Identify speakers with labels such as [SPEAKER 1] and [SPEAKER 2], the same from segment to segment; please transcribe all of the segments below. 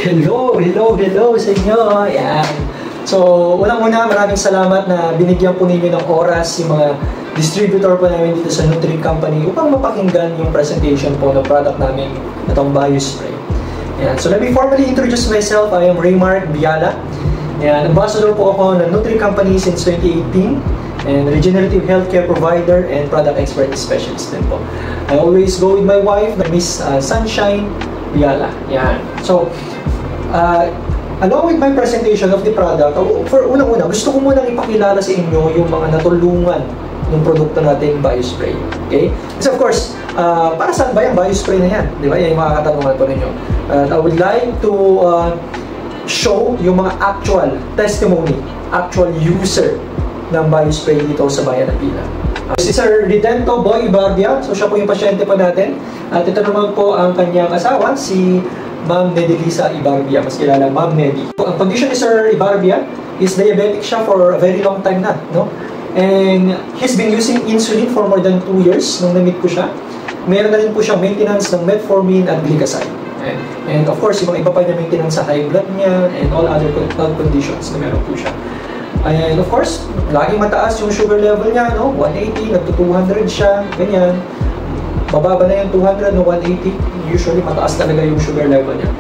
[SPEAKER 1] Hello sa inyo. Ayan. So, unang-una, maraming salamat na binigyan po ninyo ng oras yung mga distributor po namin dito sa Nutri Company upang mapakinggan yung presentation po ng product namin na itong BioSpray. Ayan. So, let me formally introduce myself. I am Raymark Biala. Ayan. Ambassador po ako ng Nutri Company since 2018 and regenerative healthcare provider and product expert specialist din po. I always go with my wife, Miss Sunshine Biala. Ayan. So, along with my presentation of the product, for unang-una, gusto ko munang ipakilala sa inyo yung mga natulungan ng produkto nating BioSpray. Okay? Kasi of course, para saan ba yung BioSpray na yan? Di ba? Yan yung mga katanungan po ninyo. I would like to show yung mga actual testimony, actual user ng BioSpray dito sa Bayan ng Pila. Si Sir Redento Boy Ibardia, so siya po yung pasyente po natin. At ito naman po ang kanyang asawa, si Ma'am Nedelisa Ibarbia, mas kilala Ma'am Nedi. Ang condition ni Sir Ibarbia is diabetic siya for a very long time na, no? And he's been using insulin for more than 2 years nung na-meet ko siya. Meron na rin po siyang maintenance ng metformin at glycoside. And of course, yung mga iba pa niya maintenance sa high blood niya and all other health conditions na meron po siya. And of course, laging mataas yung sugar level niya, no? 180, nagto-200 siya, ganyan. Bababa na yung 200 no 180. Usually, mataas talaga yung sugar level niya.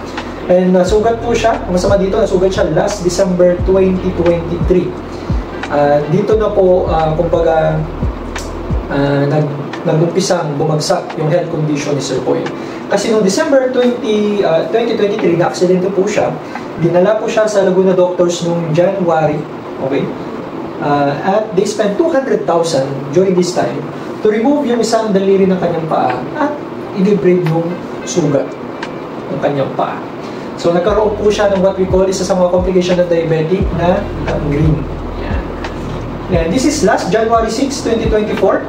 [SPEAKER 1] And nasugat po siya. Ang masama dito, nasugat siya last December 2023. Dito na po, kumbaga, nag-umpisang bumagsak yung health condition ni Sir Boy. Kasi noong December 2023, na-aksidente po siya. Dinala po siya sa Laguna Doctors noong January. Okay? At they spent 200,000 during this time to remove yung isang daliri ng kanyang paa at i-debride yung sugat ng kanyang paa. So, nagkaroon po siya ng what we call isa sa mga complication ng diabetic na gangrene. And this is last January 6, 2024.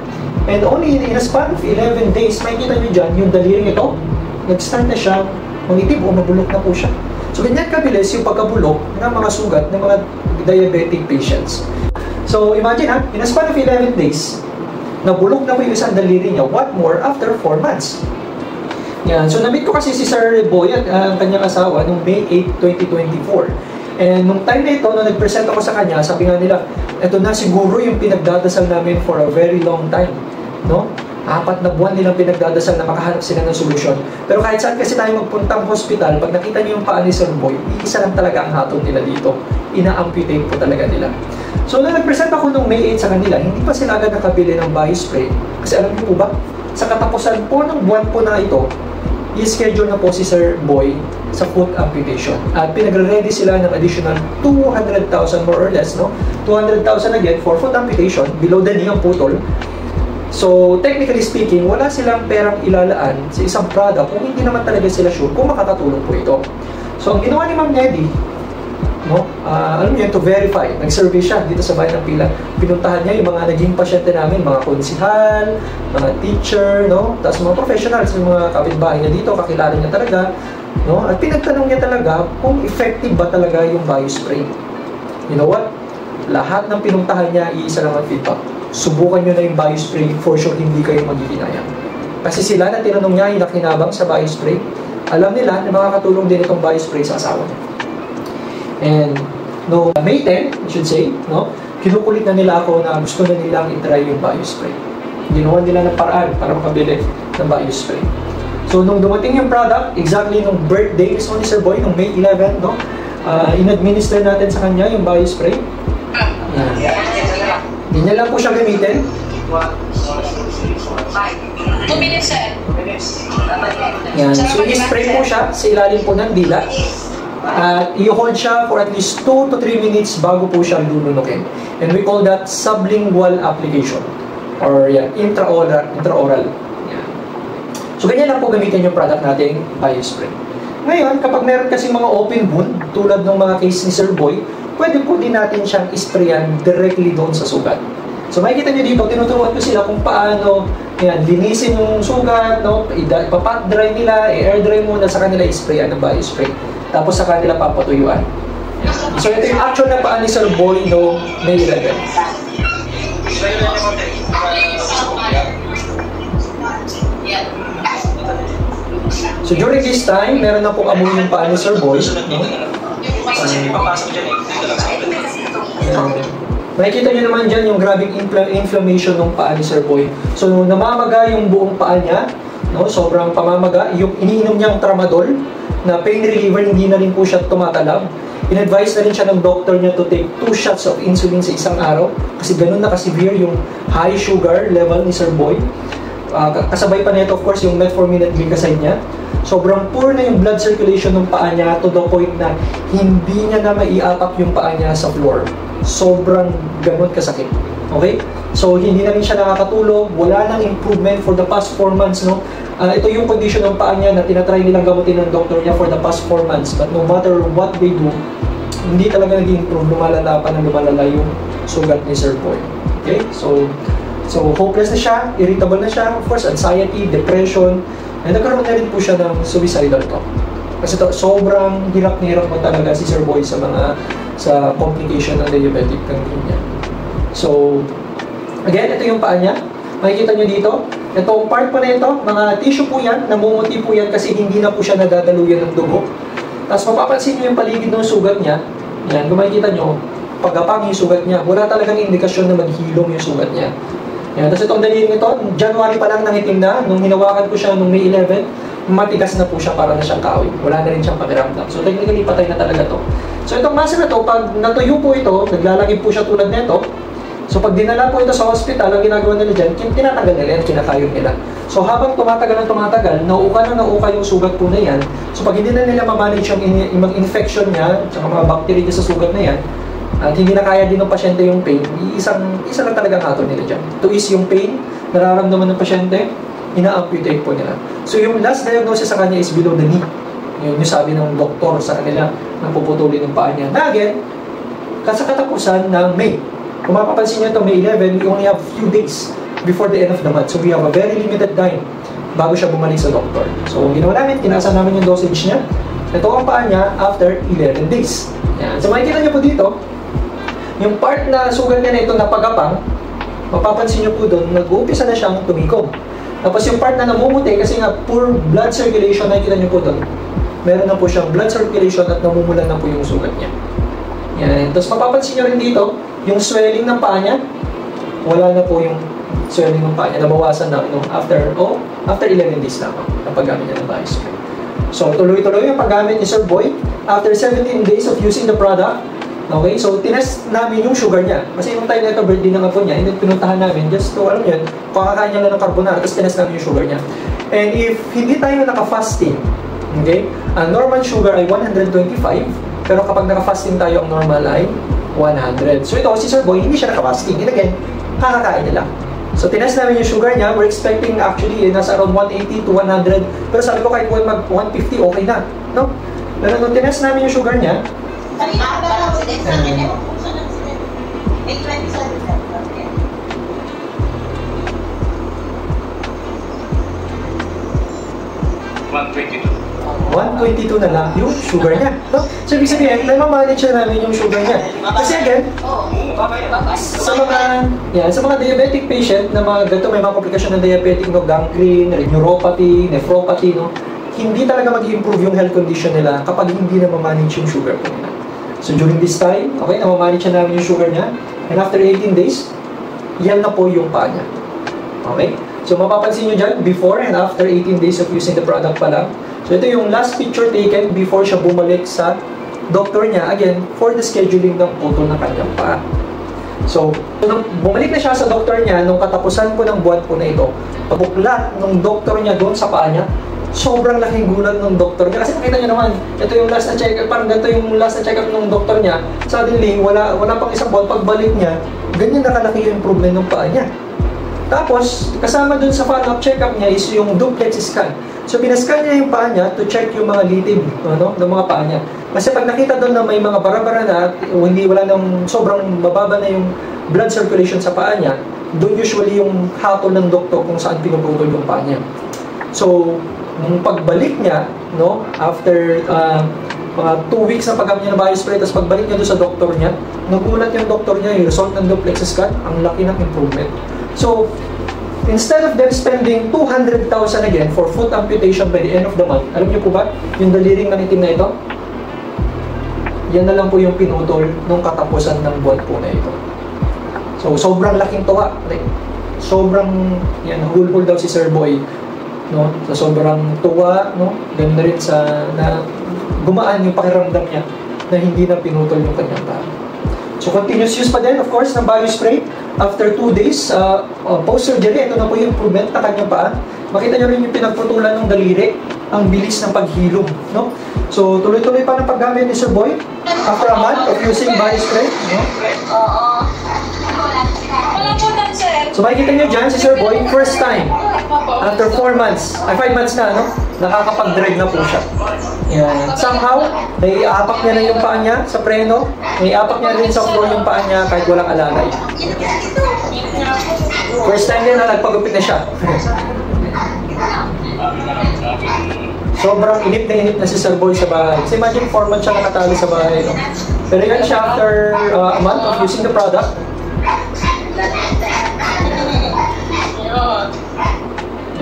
[SPEAKER 1] And only in a span of 11 days, makikita nyo dyan, yung daliring ito, nag-start na siya, mangitib o mabulok na po siya. So, ganyan kabilis yung pagkabulok ng mga sugat ng mga diabetic patients. So, imagine ha, in a span of 11 days, nabulok na po yung isang daliri niya. What more after 4 months? Yan. So, na-meet ko kasi si Sir Boy at ang kanyang asawa noong May 8, 2024. And nung time na ito, nung nag-present ako sa kanya, sabi nga nila, ito na siguro yung pinagdadasal namin for a very long time. No? 4 na buwan nilang pinagdadasal na makahanap sila ng solusyon. Pero kahit saan kasi tayo magpuntang hospital, pag nakita niyo yung paa ni Sir Boy, isa lang talaga ang hatol nila dito. Ina-amputate po talaga nila. So, nung nag-present ako nung May 8 sa kanila, hindi pa sila agad nakabili ng BioSpray. Kasi alam niyo po ba, sa katapusan po ng buwan po na ito, i-schedule na po si Sir Boy sa foot amputation. At pinagre-ready sila ng additional 200,000 more or less, no? 200,000 again for foot amputation, below the knee ang putol. So, technically speaking, wala silang perang ilalaan sa isang product kung hindi naman talaga sila sure kung makakatulong po ito. So, ang ginawa ni Ma'am Nedi, no? Alam niyo, to verify, nag-survey siya dito sa Bayan ng Pila. Pinuntahan niya yung mga naging pasyente namin, mga konsihal, mga teacher, no? Tapos mga professionals, yung mga kapitbahay niya dito, kakilala niya talaga, no? At pinagtanong niya talaga kung effective ba talaga yung BioSpray. You know what? Lahat ng pinuntahan niya, iisa lang ang feedback. Subukan niyo na yung BioSpray, for sure hindi kayo maghihinayang. Kasi sila na tinanong niya yung nakinabang sa BioSpray, alam nila na makakatulong din itong BioSpray sa asawa niya. And no May 10, I should say, no, kinukulit na nila ako na gusto na nilang i-try yung BioSpray. Ginawa nila ng paraan para makabili ng BioSpray. So, nung dumating yung product, exactly nung birthday ni Sir Boy, nung May 11, no, in-administer natin sa kanya yung BioSpray. Ganyan lang po siya gamitin.
[SPEAKER 2] 2 minutes, sir.
[SPEAKER 1] Yan. So, i-spray po siya sa ilalim po ng dila. At i-hold siya for at least 2 to 3 minutes bago po siya lulunukin. And we call that sublingual application or intraoral. Yeah. So ganyan lang po gamitin yung product nating BioSpray. Ngayon, kapag meron kasi mga open wound tulad ng mga case ni Sir Boy, pwede po din natin siyang isprayan directly doon sa sugat. So makikita niyo dito, tinuturuan ko sila kung paano linisin yung sugat, no? Ipapat dry nila, i-air dry muna sa kanila isprayan ng BioSpray. Tapos sa kanila papatuyuan. So ito yung actual na paa ni Sir Boy no May 11. So during this time, meron na pong amoy yung paa ni Sir Boy. No? Makikita nyo naman dyan yung grabing inflammation ng paa ni Sir Boy. So namamaga yung buong paa niya, no? Sobrang pamamaga. Yung iniinom niyang tramadol na pain reliever, hindi na rin po siya tumatalab. In-advise na rin siya ng doctor niya to take 2 shots of insulin sa isang araw kasi ganun na ka-severe yung high sugar level ni Sir Boy. Kasabay pa nito of course yung metformin at glycoside niya. Sobrang poor na yung blood circulation ng paa niya to the point na hindi niya na maiapak yung paa niya sa floor. Sobrang ganun kasakit. Okay? So hindi na rin siya nakakatulog, wala nang improvement for the past 4 months, no? Ito yung condition ng paa niya na tinatry nilang gamutin ng doktor niya for the past 4 months. But no matter what they do, hindi talaga nag-improve, lumalala pa ng lumalala yung sugat ni Sir Boy. Okay? So hopeless na siya, irritable na siya, of course, anxiety, depression, and nagkaroon na rin po siya ng suicidal thought. Kasi sobrang hirap na hirap mo talaga si Sir Boy sa complication ng diabetic niya. So, again, ito yung paa niya. Makikita nyo dito, itong part po na ito, mga tissue po yan, namumuti po yan kasi hindi na po siya nadadaluyan ng dugo. Tapos mapapansin nyo yung paligid ng sugat niya, yan, kung makikita nyo, pagkapang yung sugat niya, wala talagang indikasyon na maghilom yung sugat niya. Yan, tapos itong daliling ito, January pa lang nangitim na, nung hinawakan ko siya nung May 11, matigas na po siya, para na siyang kahoy. Wala na rin siyang pakiramdam. So technically, patay na talaga to. So itong muscle na to, pag natuyo po ito, naglalagay po siya tulad nito. So pag dinala po ito sa hospital, ang ginagawa nila dyan, tinatanggal nila yan, kinakayod nila. So habang tumatagal nauuka yung sugat po na yan. So pag hindi na nila ma-manage yung infection niya, at mga bacteria sa sugat na yan, at hindi na kaya din ng pasyente yung pain, isa lang talagang hatol nila dyan. To ease yung pain, nararamdaman ng pasyente, ina-amputate po nila. So yung last diagnosis sa kanya is below the knee. Yun yung sabi ng doktor sa kanila na puputulin ng paa niya. Na again, sa katapusan ng May. Kung mapapansin nyo ito, May 11, we only have few days before the end of the month. So we have a very limited time bago siya bumalik sa doktor. So ginawa namin, tinaasan namin yung dosage niya. Ito ang paa niya after 11 days. Yan. So makikita niyo po dito, yung part na sugat niya na ito na pagapang, mapapansin niyo po doon, nag-uumpisa na siyang tumikom. Tapos yung part na namumuti, kasi nga poor blood circulation, nakikita niyo po doon, meron na po siyang blood circulation at namumulan na po yung sugat niya. Yan. Tapos mapapansin niyo rin dito, yung swelling ng paa niya, wala na po yung swelling ng paa niya, nabawasan na after 11 days na ang paggamit niya ng bicycle. So tuloy-tuloy yung paggamit ni Sir Boy. After 17 days of using the product, okay, so tinest namin yung sugar niya. Kasi yung time na ito, birthday ng apo niya, and then pinuntahan namin, just to, alam yun, kakakain niya lang ng carbonara, tapos tinest namin yung sugar niya. And if hindi tayo naka-fasting, okay, ang normal sugar ay 125, pero kapag naka-fasting tayo, ang normal ay 100. So ito, si Sir Boy, hindi siya naka-fasting. And again, kakakain niya lang. So tinest namin yung sugar niya, we're expecting actually, nasa around 180 to 100, pero sabi ko kahit mag 150, okay na. No? Pero nung tinest namin yung sugar niya, $122 na lang yung sugar niya. No? So, ibig sabihin, namamanage na namin yung sugar niya. Kasi again, sa mga diabetic patient na mga ganito, may mga komplikasyon ng diabetic, no, gangrene, neuropathy, nephropathy, no, hindi talaga mag-improve yung health condition nila kapag hindi na mamanage yung sugar po nila. So, during this time, okay, namamanage na namin yung sugar niya, and after 18 days, yan na po yung paa niya. Okay? So, mapapansin nyo dyan, before and after 18 days of using the product pa lang. So, ito yung last picture taken before siya bumalik sa doktor niya, again, for the scheduling ng photo ng kanyang paa. So, nung bumalik na siya sa doktor niya, nung katapusan po ng buwan po na ito, pabuklat ng doktor niya doon sa paa niya, sobrang laking gulat ng doktor niya. Kasi nakita niyo naman, ito yung last na check-up, parang ganito yung last na check-up ng doktor niya. Suddenly, wala pang isang buwan, pagbalik niya, ganyan nakalaki yung improvement ng paa niya. Tapos, kasama dun sa follow-up check-up niya is yung duplex scan. So, pinascan niya yung paa niya to check yung mga litid, ng mga paa niya. Kasi pag nakita doon na may mga bara-bara na, wala nang sobrang mababa na yung blood circulation sa paa niya, doon usually yung hatol ng doktor kung saan pinuputol yung paa niya. So, nung pagbalik niya, no, after mga 2 weeks na paggamit niya ng biospray, tapos pagbalik niya doon sa doktor niya, nagulat yung doktor niya, yung result ng duplex scan, ang laki ng improvement. So, instead of them spending 200,000 again for foot amputation by the end of the month, alam niyo po ba, yung daliring manitim na ito, yan na lang po yung pinutol nung katapusan ng buwan po na ito. So, sobrang laking tuwa. Like, sobrang, yan, hulhul daw si Sir Boy. No? So, sobrang tuwa, no? Ganda rin sa, na gumaan yung pakiramdam niya na hindi na pinutol yung kanyang paa. So, continuous use pa din, of course, ng BioSpray. After 2 days, post-surgery, ito na po yung improvement na kanyang paa. Makita nyo rin yung pinagputulan ng daliri, ang bilis ng paghilom, no? So, tuloy-tuloy pa ng paggamit ni Sir Boy after a month of using BioSpray, no?
[SPEAKER 2] Wala po lang, sir.
[SPEAKER 1] So, makikita nyo dyan si Sir Boy, first time, after 4 months, 5 months na, no? Nakakapag-drive na po siya. Yan. Somehow, naiapak niya na yung paa niya sa preno, naiapak niya rin sa floor yung paa niya kahit walang alalay. First time din na nagpagupit na siya. Sobrang inip na si Sir Boy sa bahay. So imagine 4 months siya nakatali sa bahay. No? Pero yan siya after a month of using the product.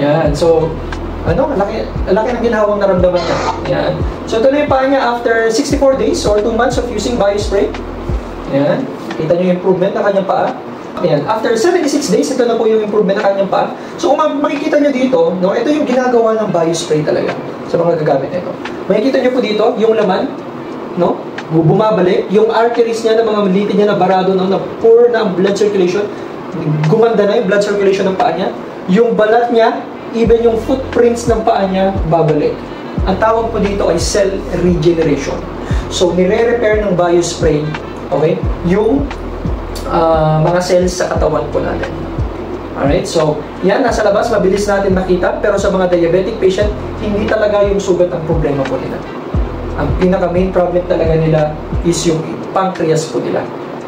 [SPEAKER 1] Yan. So, laki ng ginhawang naramdaman niya. Yan. So, ito na yung paa niya after 64 days or 2 months of using BioSpray. Yan. Kita niyo yung improvement na kanyang paa. Ayan. After 76 days, ito na po yung improvement na kanyang paa. So, kung makikita niyo dito, no, ito yung ginagawa ng BioSpray talaga sa mga gagamit nito. Makikita niyo po dito, yung laman, no, bumabalik, yung arteries niya, ng mga maliit niya na barado, no, na poor na blood circulation, gumanda na yung blood circulation ng paa niya. Yung balat niya, even yung footprints ng paa niya, babalik. Ang tawag po dito ay cell regeneration. So, nire-repair ng BioSpray, okay, yung mga cells sa katawan po natin. Alright, so, yan, nasa labas, mabilis natin makita, pero sa mga diabetic patient, hindi talaga yung sugat ang problema po nila. Ang pinaka-main problem talaga nila is yung pancreas po nila.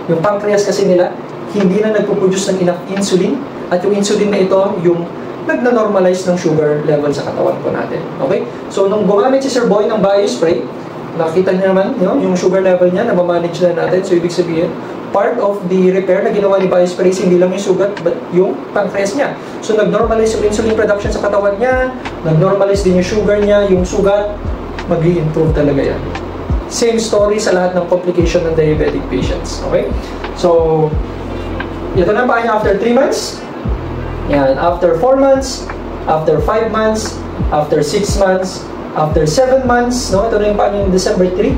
[SPEAKER 1] Yung pancreas kasi nila, hindi na nagpo-produce ng enough insulin, at yung insulin na ito, yung nagna-normalize ng sugar level sa katawan po natin. Okay? So, nung gumamit si Sir Boy ng BioSpray, nakita niyo naman, yung sugar level niya, na-manage na natin. So, ibig sabihin, part of the repair na ginawa ni BioSpray, hindi lang yung sugat, but yung pancreas niya. So, nag-normalize yung insulin production sa katawan niya, nag-normalize din yung sugar niya, yung sugat, mag-i-improve talaga yan. Same story sa lahat ng complication ng diabetic patients. Okay? So, ito na pa niya after 3 months. Yan, after 4 months, after 5 months, after 6 months, after 7 months, no? Ito na yung paano yung December 3.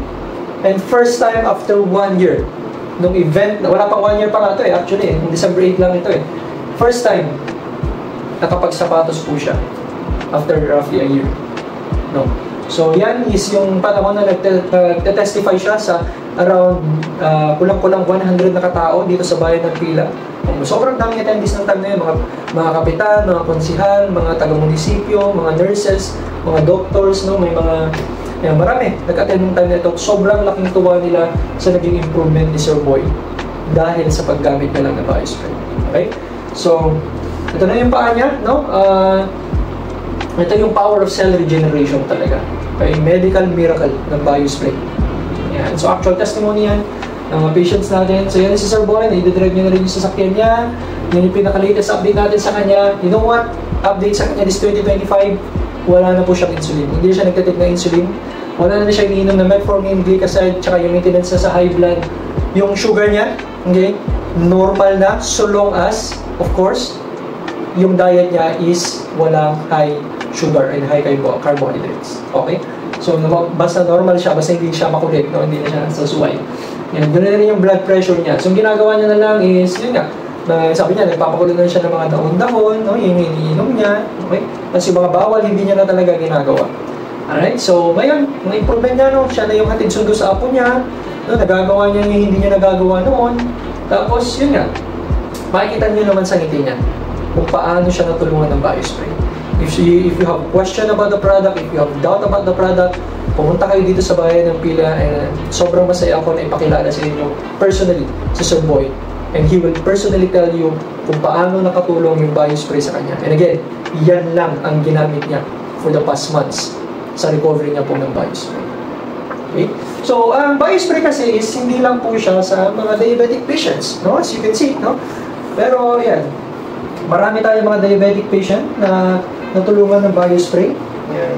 [SPEAKER 1] And first time after 1 year. Nung event, wala pang 1 year pa nga ito eh, actually, yung December 8 lang ito eh. First time, nakapagsapatos po siya. After roughly a year. No? So, yan is yung panahon na nagte-testify siya sa around kulang-kulang 100 na katao dito sa bayan ng Pila. Sobrang daming attendees ng time na yun, mga kapitan, mga konsihal, mga taga-munisipyo, mga nurses, mga doctors, no? May mga, marami nag-attend ng time na ito. Sobrang laking tuwa nila sa naging improvement ni Sir Boy dahil sa paggamit niya lang ng BioSpray. Okay? So, ito na yung paa niya, no? Ito yung power of cell regeneration talaga. Okay? Medical miracle ng BioSpray. Yan. So, actual testimony yan ng mga patients natin. So, yan si Sir Boy. I-drive nyo na rin yung sasakyan niya. Yan yung pinaka-latest update natin sa kanya. You know what? Update sa kanya this 2025. Wala na po siyang insulin. Hindi siya nagtatik ng insulin. Wala na siya iniinom na metformin, glycoside, tsaka yung maintenance sa high blood. Yung sugar niya, okay, normal na so long as, of course, yung diet niya is walang high sugar and high carbohydrates. Okay? So, basta normal siya, basta hindi siya makulit, no? Hindi na siya sasuway. Yan, ganoon na rin yung blood pressure niya. So, yung ginagawa niya na lang is, yun nga, sabi niya, nagpapakulo na siya ng mga dahon-dahon, no? Yung iniinom niya, okay? Tapos yung mga bawal, hindi niya na talaga ginagawa. Alright? So, ngayon, yung improvement niya, no? Siya na yung hatid sundo sa apo niya, no? Nagagawa niya yung hindi niya nagagawa noon. Tapos, yun nga, makikita niyo naman sa ngiti niya kung paano siya natulungan ng BioSpray. If you have question about the product, if you have doubt about the product, pumunta kayo dito sa bayan ng Pila, and sobrang masaya ako na ipakilala sa inyo personally si Sir Boy, and he will personally tell you kung paano nakatulong yung BioSpray sa kanya. And again, yan lang ang ginamit niya for the past months sa recovery niya po ng BioSpray. Okay? So, ang BioSpray kasi is hindi lang po siya sa mga diabetic patients, no? As you can see, no? Pero yan, Marami tayong mga diabetic patient na natulungan ng BioSpray. Yan.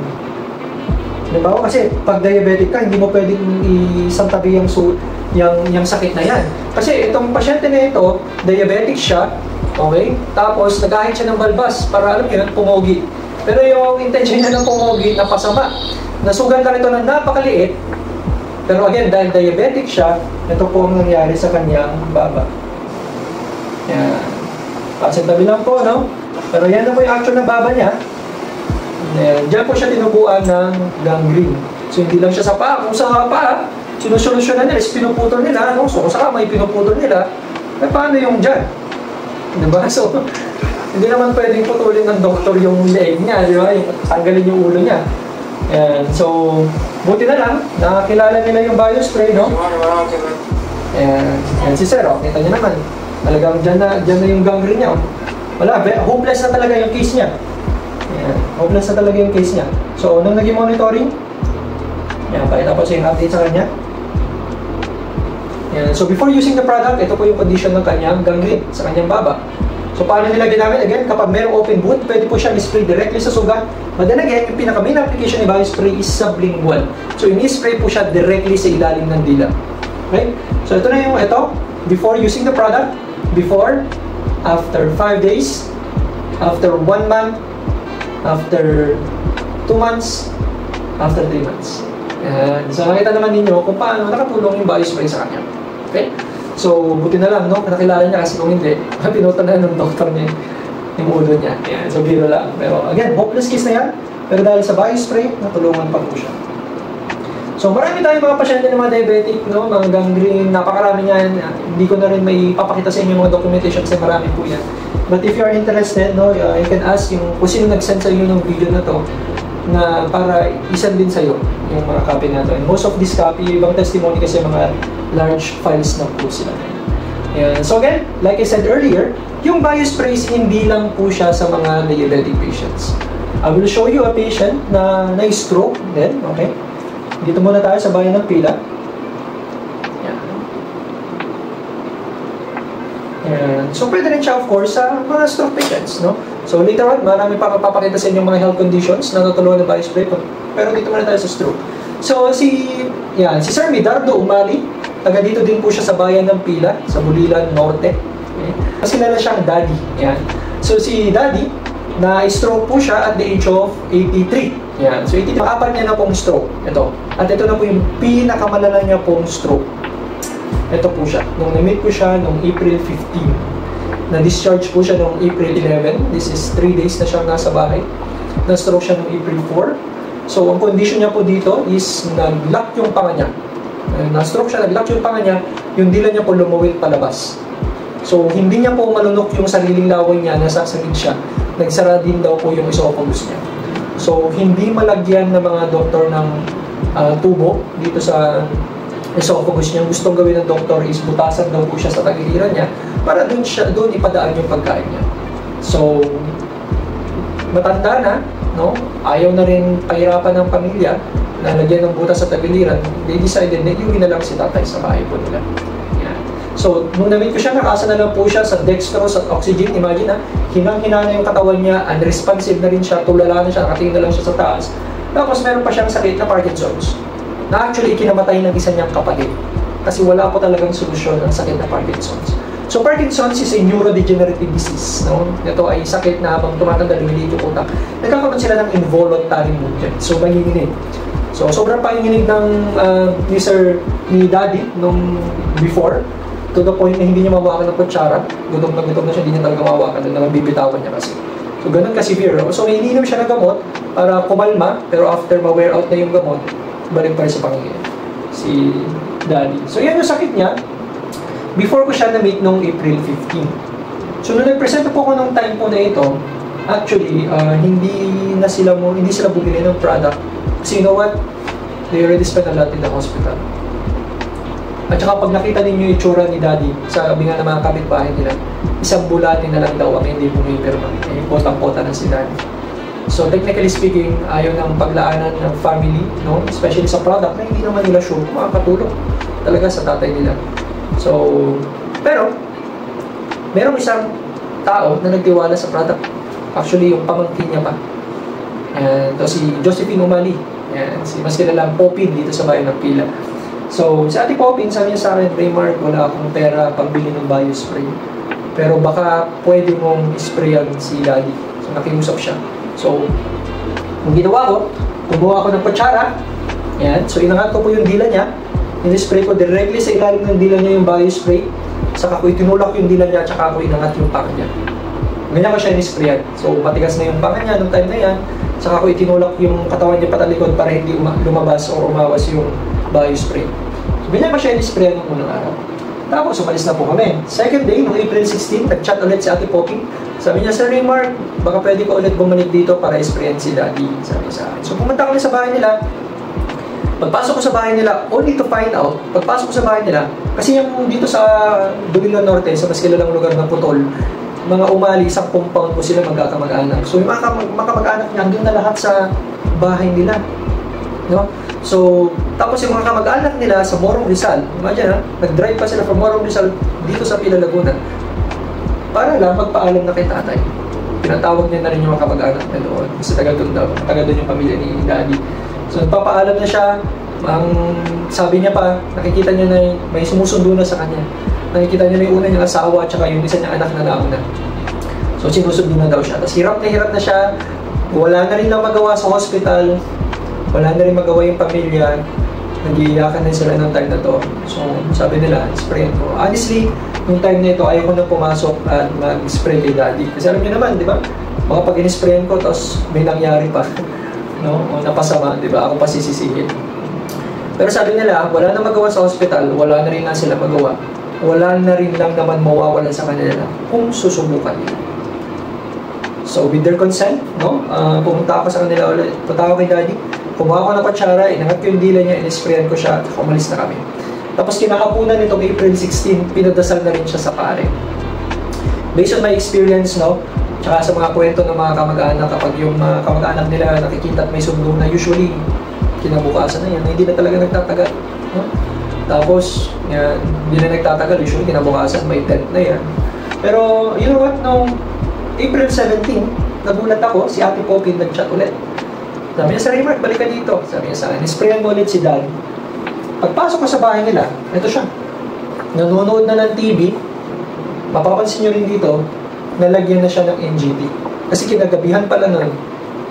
[SPEAKER 1] Halimbawa kasi, pag diabetic ka, hindi mo pwedeng isantabi yung sakit na yan. Kasi itong pasyente na ito, diabetic siya, okay? Tapos, nag-ahit siya ng balbas para, alam niyo, pumogi. Pero yung intention niya ng pumogi, napasama. Nasugan ka nito ng napakaliit. Pero again, dahil diabetic siya, ito po ang nangyari sa kanyang baba. Yan. Pasintabi lang po, no? Pero yan na po yung actual na baba niya. Diyan po siya tinubuan ng gangrene. So, hindi lang siya sa paa. Kung sa paa, sinusolusyonan nila, is pinuputol nila. No? So, kung sa kamay, pinuputol nila. Eh, paano yung dyan? Diba? So, hindi naman pwedeng putulin ng doktor yung leg niya, di ba? Yung tanggalin yung ulo niya. And so, buti na lang, nakakilala nila yung BioSpray, no? And si Sir, kita niyo naman. Talagang dyan na yung gangrene niya. Wala, hopeless na talaga yung case niya. Ayan, hopeless na talaga yung case niya. So, nung naging monitoring, yan, pakita po sa yung update sa kanya. Yan. So, before using the product, ito po yung condition ng kanyang gangrene sa kanyang baba. So, paano nila ginamit? Again, kapag mayroong open wound, pwede po siya i-spray directly sa sugat. But then again, yung pinaka-main application ni BioSpray is sublingual. So, ini-spray po siya directly sa ilalim ng dila. Okay? So, ito na yung before using the product, before, after 5 days, after 1 month, after 2 months, after 3 months. Yan. So, nakita naman ninyo kung paano nakatulong yung BioSpray sa kanya. Okay? So, buti na lang, no? Nakilala niya kasi kung hindi, pinuto na ng doktor niya yung ulo niya. Yan. So, biro lang. Pero, again, hopeless case na yan. Pero dahil sa BioSpray, natulungan pa po siya. So, marami tayong mga pasyente ng mga diabetic, no? Mga gangrene, napakarami niyan. Hindi ko na rin may papakita sa inyo mga documentation kasi marami po yan. But if you are interested, no, you can ask yung kung sino nag-send sa inyo ng video na to na para isend din sa'yo yung mga copy na to. And most of this copy, ibang testimony kasi mga large files na po sila. Ayan. So again, like I said earlier, yung BioSprays hindi lang po siya sa mga diabetic patients. I will show you a patient na na-stroke din, okay? Dito muna tayo sa bayan ng Pila. Ayan. So pwede rin siya of course sa mga stroke patients, no? So later on, marami pa mapapakita sa inyo mga health conditions na natulungan ng BioSpray. Pero dito muna tayo sa stroke. So si Sir Midardo Umali, taga dito din po siya sa bayan ng Pila, sa Bulilan Norte. Okay? Kasi nila siyang daddy. Yan. So si daddy, na-stroke po siya at the age of 83. Yan. So 83, apat niya na pong stroke. Ito. At ito na po yung pinakamalala niya pong stroke. Ito po siya. Nung na-meet ko siya nung April 15. Na-discharge po siya nung April 11. This is 3 days na siyang nasa bahay. Na-stroke siya nung April 4. So, ang condition niya po dito is nag-lock yung panga niya. Na-stroke siya, nag-lock yung panga niya, yung dila niya po lumuwit palabas. So, hindi niya po malunok yung sariling laway niya, nasasagid siya. Nagsara din daw po yung esophagus niya. So, hindi malagyan ng mga doktor ng tubo dito sa esophagus niya. Gustong gawin ng doktor is butasan daw po siya sa tagiliran niya para doon ipadaan yung pagkain niya. So, matanda na, no? Ayaw na rin pahirapan ng pamilya na lagyan ng butas sa tagiliran. They decided na iuwi na lang si tatay sa bahay po nila. Yeah. So, nung na-meet ko siya, nakasa na lang po siya sa dextrose at oxygen. Imagine na, hinang-hina na yung katawan niya, unresponsive na rin siya, tulala na siya, nakatingin na lang siya sa taas. Tapos meron pa siyang sakit na Parkinson's. Na actually ikinamatay ng isa niyang kapatid kasi wala po talagang solusyon ng sakit na Parkinson's. So Parkinson's is a neurodegenerative disease, no? Ito ay sakit na habang tumatanda lumiliit yung utak, nagkakaroon sila ng involuntary movement. So manginginig. So sobrang panginginig ng ni Daddy nung before to the point na hindi niya mawakan ng kutsara. Gutom na siya, hindi niya talaga mawakan na mabibitawan niya kasi. So ganun ka-severe. No? So may ininom siya ng gamot para kumalma, pero after ma-wear out na yung gamot, balik pa rin sa panginginig si Daddy. So yan yung sakit niya before ko siya na-meet nung April 15. So nung nag-present po ko nung time po na ito, actually hindi sila bumili ng product kasi you know what, they already spent a lot in the hospital. At saka pag nakita ninyo yung itsura ni Daddy, sabi nga ng mga kapitbahay nila, isang bulatin na lang daw ang hindi bumipirma. Yung potang-pota ng si Daddy. So technically speaking, ayaw ng paglaanan ng family, no? Especially sa product na hindi naman nila sure kung makakatulong talaga sa tatay nila. So, pero merong isang tao na nagtiwala sa product. Actually, yung pamangkin niya pa. Ayan, ito si Josephine Umali. Ayan, mas kilalang Popin dito sa bayan ng Pila. So, si Ate Popin, sabi niya sa akin, Raymar, wala akong pera pambili ng biospray. Pero baka pwede mong sprayan si Daddy. So, nakiusap siya. So, ang ginawa ko, kumuha ako ng kutsara. Ayan, so inangat ko po yung dila niya. In-spray ko directly sa ilalim ng dila niya yung biospray. Saka ko itinulak yung dila niya at saka ko inangat yung panga niya. Ganyan ko siya in-sprayan. So, matigas na yung panga niya nung time na yan. Saka ko itinulak yung katawan niya patalikod para hindi lumabas o umawas yung biospray. So, ganyan ko siya in-sprayan ng unang araw. Tapos, umalis na po kami. Second day, noong April 16, nag-chat ulit si Ate Poppy. Sabi niya, Sir Raymar, baka pwede ko ulit bumalik dito para isprayan si Daddy. Sabi sa akin. So, pumunta kami sa bahay nila. Pagpasok ko sa bahay nila, only to find out, pagpasok ko sa bahay nila, kasi yung dito sa Dubilon Norte, sa mas kilalang lugar ng Putol, mga umali, isang compound po sila magkakamag-anak. So, yung mga kamag-anak niya, andun na lahat sa bahay nila. No? So, tapos yung mga kamag-anak nila sa Morong Rizal, imagine ha, nag-drive pa sila from Morong Rizal dito sa Pila, Laguna para lang magpaalam na kay tatay. Pinatawag niya na rin yung mga kamag-anak na doon kasi taga doon yung pamilya ni Daddy. So, nagpapaalam na siya. Ang sabi niya pa, nakikita niya na may sumusundo na sa kanya. Nakikita niya na yung una niyang asawa at saka yung isa niyang anak na nauna. So, sinusundo na daw siya. Tapos hirap na siya. Wala na rin lang magawa sa hospital. Wala na rin magawa yung pamilya. Nag-iiyakan na sila ng time na to. So, sabi nila, sprayan ko. Honestly, yung time na ito, ayaw ko na pumasok at mag-spray kay Daddy. Kasi alam niyo naman, di ba? Baka pag in-sprayan ko, tapos may nangyari pa. No? O napasama, di ba? Ako pa sisisihin. Pero sabi nila, wala na magawa sa hospital, wala na rin na sila magawa. Wala na rin lang naman mawawala sa kanila kung susubukan nila. So, with their consent, no? Pumunta ako sa kanila ulit. Punta ako kay Daddy. Kumuha ko ng kutsara, inangat ko yung dila niya, in-sprayan ko siya, at umalis na kami. Tapos kinakapunan nitong April 16, pinadasal na rin siya sa pare. Based on my experience, no? Tsaka sa mga kwento ng mga kamag-anak, kapag yung mga kamag-anak nila nakikita at may sundo na, usually, kinabukasan na yan, hindi na talaga nagtatagal. No? Tapos, yan, hindi na nagtatagal, usually kinabukasan, may tent na yan. Pero, you know what, noong April 17, nagulat ako, si Ate Poppy nag-chat ulit. Sabi niya, Sir Raymar, balik ka dito. Sabi niya sa akin, isprayan mo ulit si Dad. Pagpasok ko sa bahay nila, ito siya. Nanonood na ng TV, mapapansin nyo rin dito, nalagyan na siya ng NGT. Kasi kinagabihan pala nun,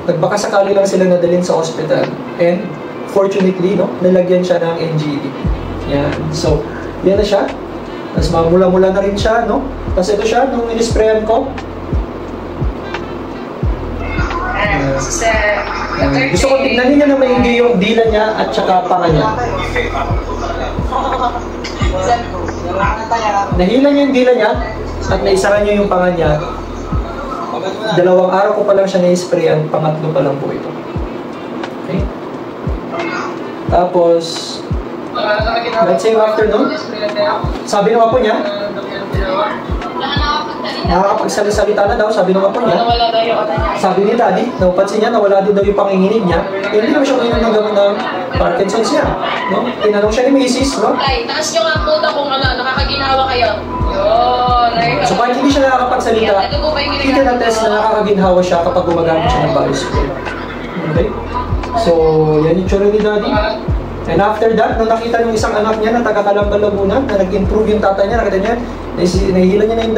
[SPEAKER 1] nagbakasakali lang sila nadalhin sa hospital. And, fortunately, no, nalagyan siya ng NGT. Yan. So, yan na siya. Tapos mamula-mula na rin siya, no? Tapos ito siya, nung inisprayan ko, gusto ko tignan niya na maigi yung dila niya at saka panga niya. Nahila niya yung dila niya at naisara niya yung panga niya. 2 araw ko pa lang siya na-sprayan, pangatlo pa lang po ito. Okay? Tapos, let's say afternoon, sabi ng apo niya, nakakapagsalita na daw, sabi ng apo niya. Sabi ni Daddy, napansin niya, nawala din daw yung panginginig niya. Hindi naman siya uminom ng gamot ng Parkinson's niya. No? Tinanong siya ni Mrs. No?
[SPEAKER 2] Ay, taas nyo nga puta kung nakakaginawa kayo. Yun.
[SPEAKER 1] So kahit hindi siya nakakapagsalita, kita na test na nakakaginhawa siya kapag gumagamit siya ng biospray. Okay? So, yan yung tsura ni Daddy. And after that, nung nakita yung isang anak niya na taga-Calamba, Laguna, na nag-improve yung tatay niya, nakita niya, nahihila niya na yung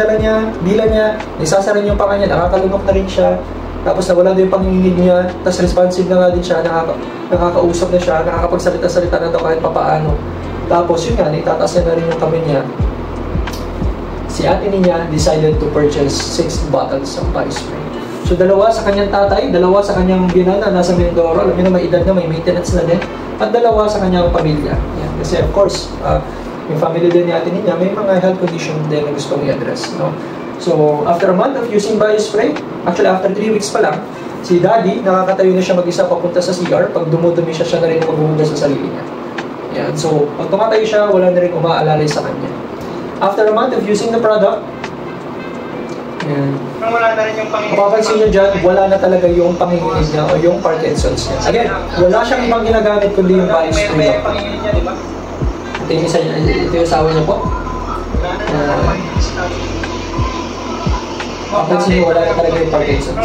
[SPEAKER 1] dila niya, naisasara niya yung panga niya, nakakalunok na rin siya, tapos nawala din yung panginginig niya, tapos responsive na nga din siya, nakakausap na siya, nakakapagsalita-salita na daw kahit papaano. Tapos yun nga, naitataas niya na rin yung kamay niya. Si ate niya decided to purchase 6 bottles of biospray. So 2 sa kanyang tatay, 2 sa kanyang binana, nasa Mindoro, alam niyo na may edad na, may maintenance na din. At 2 sa kanyang pamilya. Yan. Kasi of course, yung family din ni ate niya, may mga health condition din na gusto mong i-address. No? So, after a month of using biospray, actually after 3 weeks pa lang, si Daddy, nakakatayo na siya mag-isa papunta sa CR. Pag dumudumi siya na rin maghuhugas sa sarili niya. Yan. So, pag tumatayo siya, wala na rin umaalalay sa kanya. After a month of using the product, yan.
[SPEAKER 3] Wala na rin yung panginginig.
[SPEAKER 1] Mapapansin nyo dyan, wala na talaga yung panginginig niya o yung Parkinson's niya. Again, wala siyang ibang ginagamit kundi yung biospray.
[SPEAKER 3] May panginginig niya, di ba?
[SPEAKER 1] Ito yung asawa niya po. Papansin nyo, wala na talaga yung Parkinson's.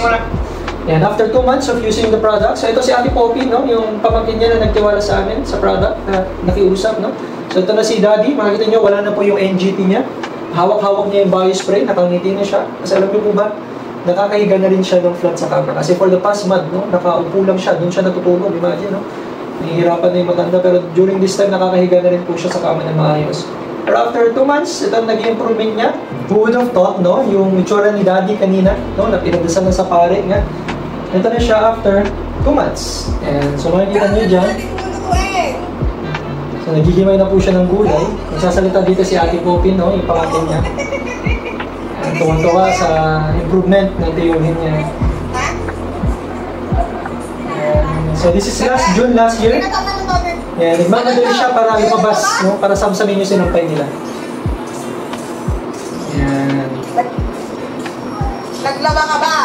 [SPEAKER 1] And after 2 months of using the product, so ito si Ate Poppy, no? Yung pamangkin niya na nagtiwala sa amin sa product na nakiusap, no? So ito na si Daddy, makikita nyo, wala na po yung NGT niya. Hawak-hawak niya yung BioSpray, nakangiti na siya. Kasi alam niyo po ba, nakakahiga na rin siya ng flat sa kama. Kasi for the past month, no? Nakaupo lang siya, doon siya natutulog, imagine, no? Nahihirapan na yung matanda, pero during this time, nakakahiga na rin po siya sa kama ng maayos. Pero after 2 months, ito naging improvement niya. Who would have thought, no? Yung itsura ni Daddy kanina, no? Na pinagdasal na sa pare nga. Ito na siya after 2 months. And so makikita niyo dyan. So naghihimay na po siya ng gulay. Nagsasalita dito si Ate Poppy, no? Yung pangatin niya. And tuwa-tuwa sa improvement na tiyuhin niya. So this is June last year. Yeah, nagmamadali siya para lumabas, no? Para samsamin yung sinampay nila. Yan.
[SPEAKER 4] Naglaba ka ba?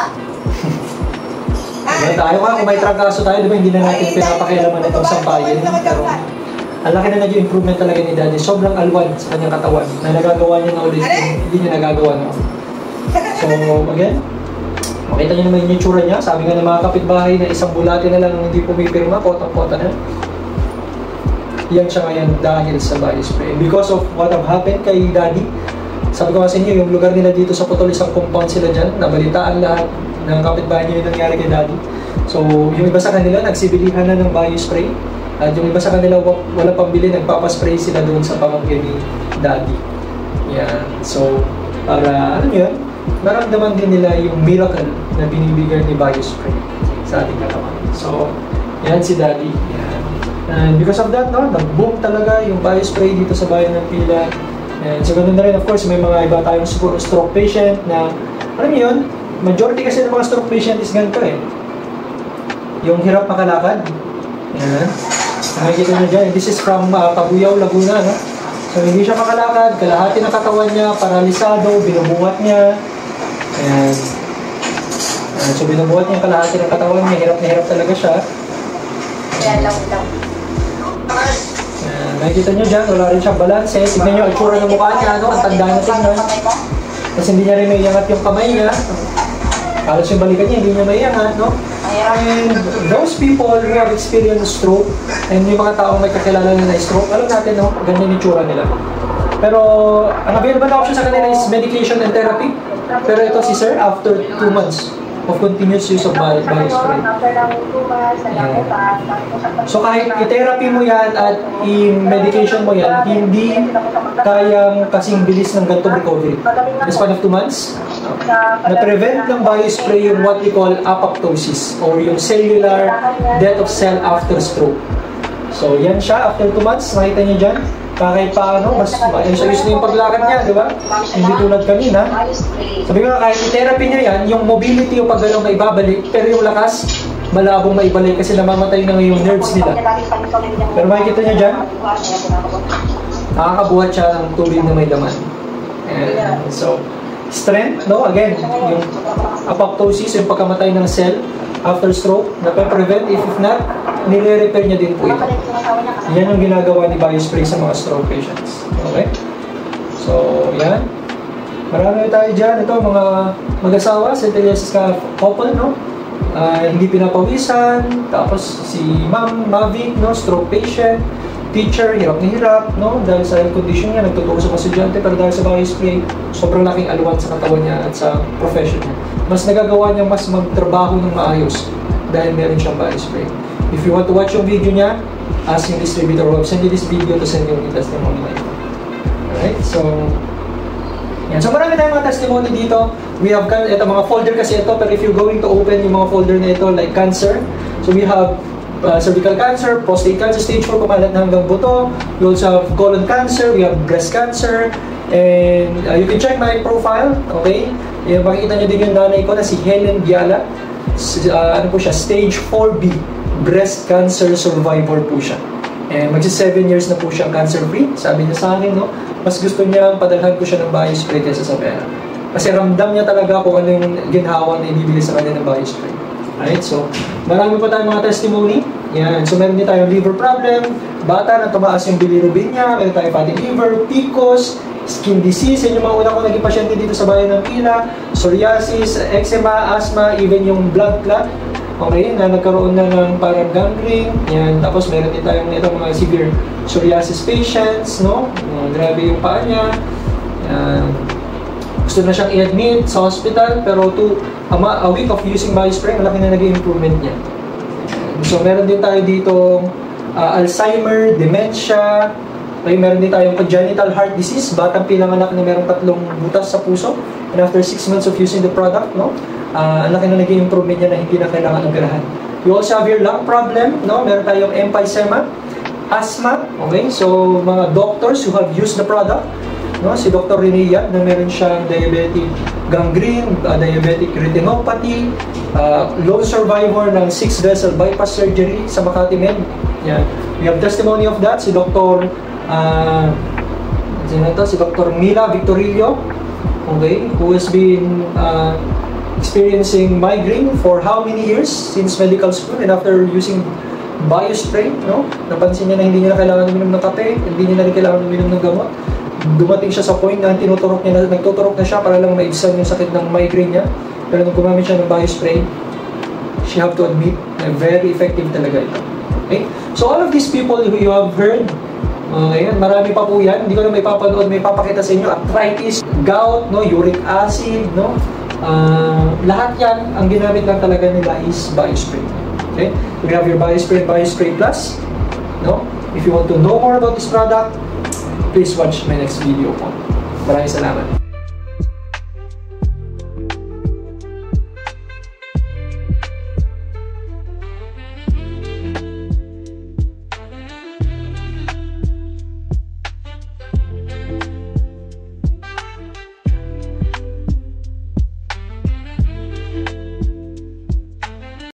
[SPEAKER 1] Ayan, tayo nga, kung may trangkaso tayo, di ba hindi na natin pinapakialaman itong sampayin. Pero ang laki na naging improvement talaga ni Daddy. Sobrang alwan sa kanyang katawan na nagagawa niya na ulit yung hindi niya nagagawa na. So, again, makita niyo naman yung itsura niya. Sabi nga ng mga kapitbahay na isang bulati na lang hindi pumipirma, kotang-kota na. Yan siya ngayon dahil sa BioSpray. Because of what have happened kay Daddy, sabi ko kasi niyo, yung lugar nila dito sa Putol, isang compound sila dyan, nabalitaan lahat ng kapitbahay niyo yung nangyari kay Daddy. So, yung iba sa kanila, nagsibilihan na ng BioSpray. At yung iba sa kanila, wala pambili, nagpapaspray sila doon sa pamangkin ni Daddy. Yan. So, para, ano yun, maramdaman din nila yung miracle na binibigay ni BioSpray sa ating katawan. So, yan si Daddy. Yan. And because of that, no, nag-boom talaga yung BioSpray dito sa bayan ng Pila. And so, ganun na rin, of course, may mga iba tayong stroke patient na, alam mo yun, majority kasi ng mga stroke patient is ganito eh. Yung hirap makalakad. Yan. Nakikita nyo dyan. This is from Cabuyao, Laguna, no? So, hindi siya makalakad. Kalahati ng katawan niya, paralisado, binubuhat niya. And so, binubuhat niya kalahati ng katawan niya. Hirap na hirap talaga siya.
[SPEAKER 4] Yan lang.
[SPEAKER 1] Nakikita nyo dyan, wala rin siyang balance. Tignan nyo, ang tsura ng mukha niya, no? Ang tanda na tingnan. Kasi hindi niya rin may iangat yung kamay niya. Halos yung balikan niya, hindi niya may iangat, no? And those people who have experienced stroke, and yung mga taong may kakilala na stroke, alam natin, no? Ganyan yung tsura nila. Pero, ang available na option sa kanila is medication and therapy. Pero ito si Sir, after 2 months of continuous use of BioSpray. So kahit i-therapy mo yan at i-medication mo yan, hindi kayang kasing bilis ng ganitong recovery. In the span of 2 months, na-prevent ng BioSpray yung what we call apoptosis or yung cellular death of cell after stroke. So yan siya, after 2 months, makita niyo dyan. Kahit paano, mas maayos na yung paglakad niya, di ba? Hindi tulad kanina. Sabi ko nga, kahit i-therapy niya yan, yung mobility yung paggalaw na ibabalik, pero yung lakas, malabong maibalik kasi namamatay na yung nerves nila. Pero makikita niyo dyan, nakakabuhat siya ng tubig na may laman. And so, strength, no? Again, yung apoptosis, yung pagkamatay ng cell after stroke, na-prevent, if not, nire-repair niya din po ito. Yan yung ginagawa ni BioSpray sa mga stroke patients. Okay? So, yan. Marami tayo dyan. Ito, mga mag-asawa, centeliosis couple, no? Hindi pinapawisan. Tapos, si Ma'am Mavic, no? Stroke patient. Teacher, hirap na hirap, no? Dahil sa health condition niya, nagtuturo sa mga estudyante, pero dahil sa BioSpray, sobrang laking alwan sa katawan niya at sa profession niya. Mas nagagawa niya mas magtrabaho ng maayos dahil meron siyang BioSpray. If you want to watch yung video niya, ask yung distributor who send you this video to send yung testimony na ito. Alright, so yan. So marami tayong mga testimony dito. We have ito mga folder kasi ito, pero if you're going to open yung mga folder na ito, like cancer, so we have cervical cancer, prostate cancer, stage 4, kumalat na hanggang buto. We also have colon cancer, we have breast cancer, and you can check my profile, okay? Makikita nyo din yung nanay ko na si Helen Biala. Ano po siya, stage 4B, breast cancer survivor po siya. And magsi 7 years na po siyang cancer-free. Sabi niya sa akin, no, mas gusto niya padalhan ko siya ng BioSpray kaysa sa pera. Kasi ramdam niya talaga kung ano yung ginhawa na ibibigay sa kanya ng BioSpray. Alright, so marami pa tayong mga testimony. Yan, so meron din tayong liver problem, bata na tumaas yung bilirubin niya, meron tayong fatty liver, PCOS, skin disease, yan yung mga una kong naging pasyente dito sa bayan ng Pila, psoriasis, eczema, asthma, even yung blood clot. Okay, na nagkaroon na ng parang gangrene. Yan. Tapos meron din tayong itong mga severe psoriasis patients, no? Grabe yung paa niya. Yan. Gusto na siyang i-admit sa hospital, pero a week of using BioSpray, malaki na naging improvement niya. So meron din tayo dito Alzheimer, dementia. Okay, meron din tayong congenital heart disease, batang pinanganak na meron 3 butas sa puso. And after 6 months of using the product, no? Ang laki na naging improvement niya na hindi na kailangan operahan. You also have your lung problem, no? Meron tayong emphysema, asthma, okay? So, mga doctors who have used the product, no? Si Dr. Rene Yap na meron siyang diabetic gangrene, diabetic retinopathy, lone survivor ng 6-vessel bypass surgery sa Makati Med. Yan. We have testimony of that, si Dr. Si Dr. Mila Victorillo, okay, who has been experiencing migraine for how many years since medical school, and after using BioSpray, no, napansin niya na hindi niya na kailangan uminom ng kape, hindi niya na rin kailangan uminom ng gamot. Dumating siya sa point na nagtuturok na siya para lang maibsan yung sakit ng migraine niya. Pero nung gumamit siya ng BioSpray, she have to admit na very effective talaga ito. Okay? So all of these people who you have heard, okay, marami pa po yan, hindi ko na may papanood, may papakita sa inyo, arthritis, gout, no, uric acid, no, lahat yan, ang ginamit lang talaga nila is BioSpray. Okay? We have your BioSpray and BioSpray Plus, no? If you want to know more about this product, please watch my next video po. Maraming salamat.